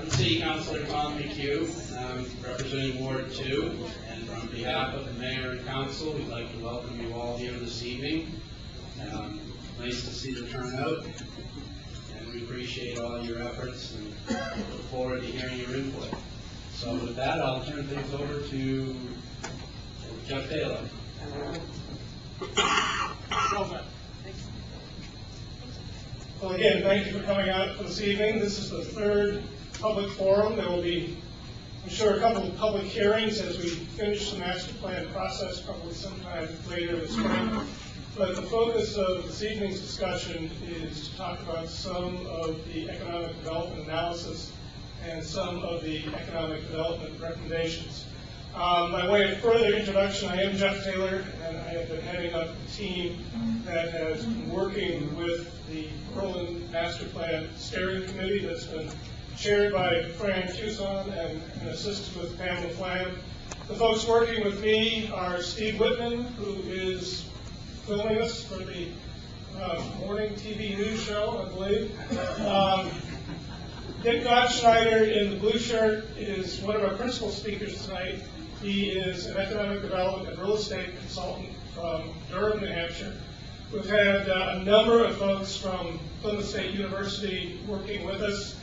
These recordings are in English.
I'm City Councilor Tom McHugh, representing Ward 2, and on behalf of the Mayor and Council, we'd like to welcome you all here this evening. Nice to see the turnout, and we appreciate all your efforts and look forward to hearing your input. So with that, I'll turn things over to Jeff Taylor. Well, again, thank you for coming out for this evening. This is the third public forum. There will be, I'm sure, a couple of public hearings as we finish the master plan process, probably sometime later this spring. But the focus of this evening's discussion is to talk about some of the economic development analysis and some of the economic development recommendations. By way of further introduction, I am Jeff Taylor, and I have been heading up the team that has been working with the Berlin Master Plan Steering Committee that's been chaired by Fran Cuson and assisted with Pamela Flam. The folks working with me are Steve Whitman, who is filming us for the morning TV news show, I believe. Dick Gottschneider in the blue shirt is one of our principal speakers tonight. He is an economic development and real estate consultant from Durham, New Hampshire. We've had a number of folks from Plymouth State University working with us.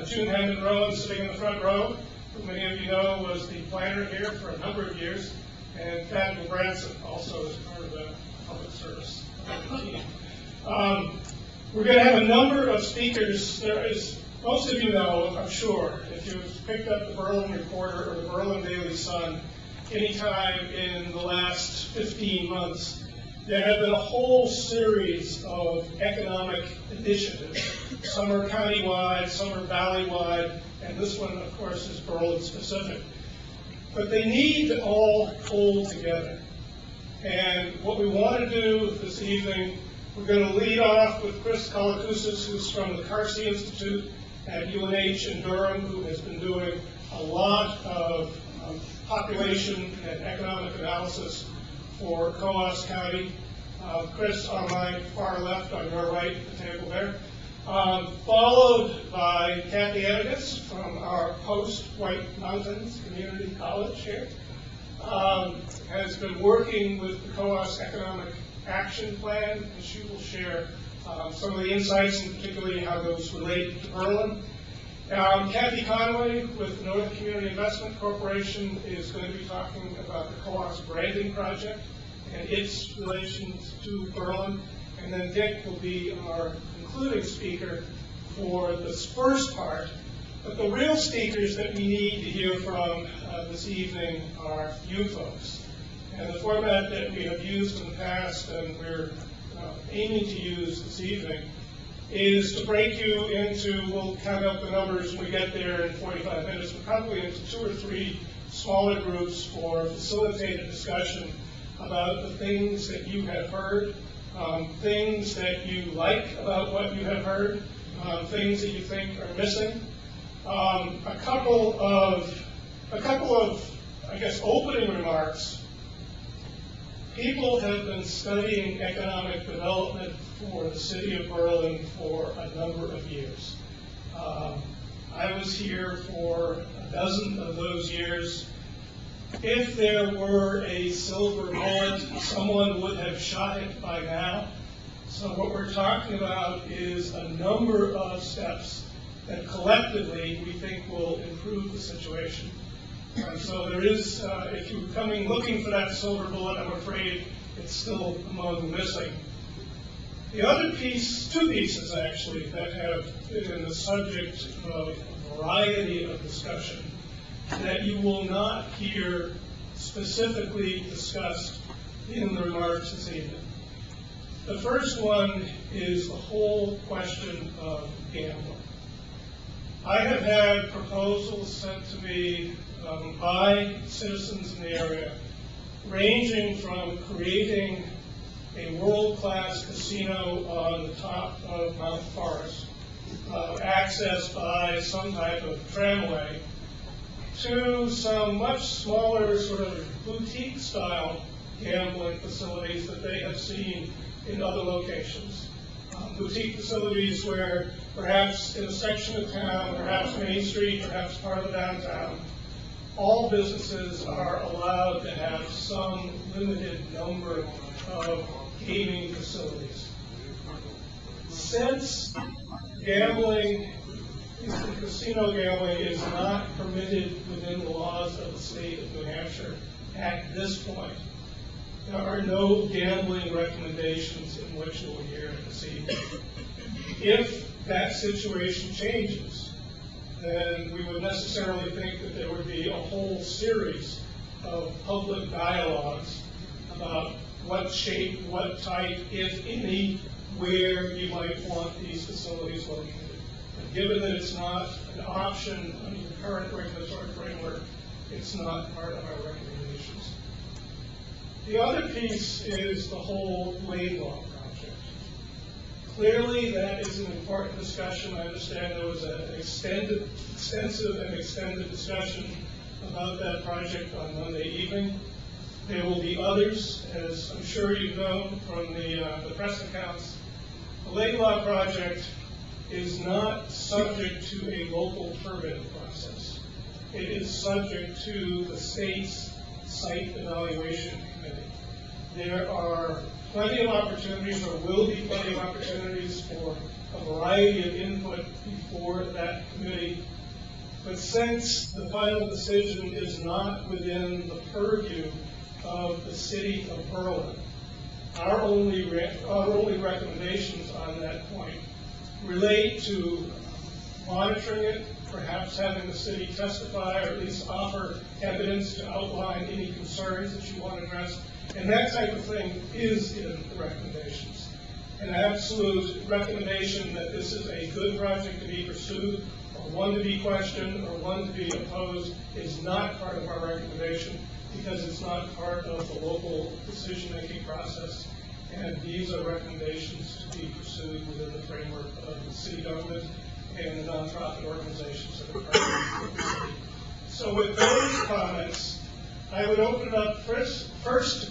June Hammond Rowan, sitting in the front row, who many of you know was the planner here for a number of years, and Fatima Branson, also as part of the public service team. We're going to have a number of speakers. There is, most of you know, I'm sure, if you've picked up the Berlin Reporter or the Berlin Daily Sun anytime in the last 15 months, there have been a whole series of economic initiatives. Some are countywide, some are valley-wide, and this one, of course, is Berlin specific. But they need to all pull together. And what we want to do this evening, we're going to lead off with Chris Kalakoussis, who's from the Carsey Institute at UNH in Durham, who has been doing a lot of population and economic analysis for Coos County. Chris on my far left, on your right at the table there. Followed by Kathy Enigas from our post-White Mountains Community College here. Has been working with the Coos Economic Action Plan, and she will share some of the insights, and particularly how those relate to Berlin. Kathy Conway with the Northern Community Investment Corporation is going to be talking about the Coos branding project and its relations to Berlin. And then Dick will be our concluding speaker for this first part. But the real speakers that we need to hear from this evening are you folks. And the format that we have used in the past and we're aiming to use this evening is to break you into, we'll count up the numbers when we get there in 45 minutes, but probably into 2 or 3 smaller groups for facilitated discussion about the things that you have heard, things that you like about what you have heard, things that you think are missing. A couple of, I guess, opening remarks. People have been studying economic development for the city of Berlin for a number of years. I was here for a dozen of those years. If there were a silver bullet, someone would have shot it by now. So what we're talking about is a number of steps that collectively we think will improve the situation. So there is, if you're coming looking for that silver bullet, I'm afraid it's still among the missing. The other piece, 2 pieces actually, that have been the subject of a variety of discussion that you will not hear specifically discussed in the remarks this evening. The first one is the whole question of gambling. I have had proposals sent to me by citizens in the area, ranging from creating a world-class casino on the top of Mount Forest, accessed by some type of tramway, to some much smaller sort of boutique-style gambling facilities that they have seen in other locations. Boutique facilities where perhaps in a section of town, perhaps Main Street, perhaps part of the downtown, all businesses are allowed to have some limited number of gaming facilities. Since gambling, casino gambling is not permitted within the laws of the state of New Hampshire at this point, there are no gambling recommendations in which we'll hear this evening. If that situation changes, then we would necessarily think that there would be a whole series of public dialogues about what shape, what type, if any, where you might want these facilities located. And given that it's not an option under the current regulatory framework, it's not part of our recommendations. The other piece is the whole lane law project. Clearly, that is an important discussion. I understand there was an extensive and extended discussion about that project on Monday evening. There will be others, as I'm sure you know from the press accounts. The lane law project is not subject to a local permitting process. It is subject to the state's site evaluation committee. There are plenty of opportunities, or will be plenty of opportunities, for a variety of input before that committee. But since the final decision is not within the purview of the city of Berlin, our only recommendations on that point relate to monitoring it, perhaps having the city testify or at least offer evidence to outline any concerns that you want to address. And that type of thing is in the recommendations. An absolute recommendation that this is a good project to be pursued, or one to be questioned, or one to be opposed is not part of our recommendation, because it's not part of the local decision-making process. And these are recommendations to be pursued within the framework of the city government and the nonprofit organizations that are part of the city. So with those comments, I would open it up first to Chris.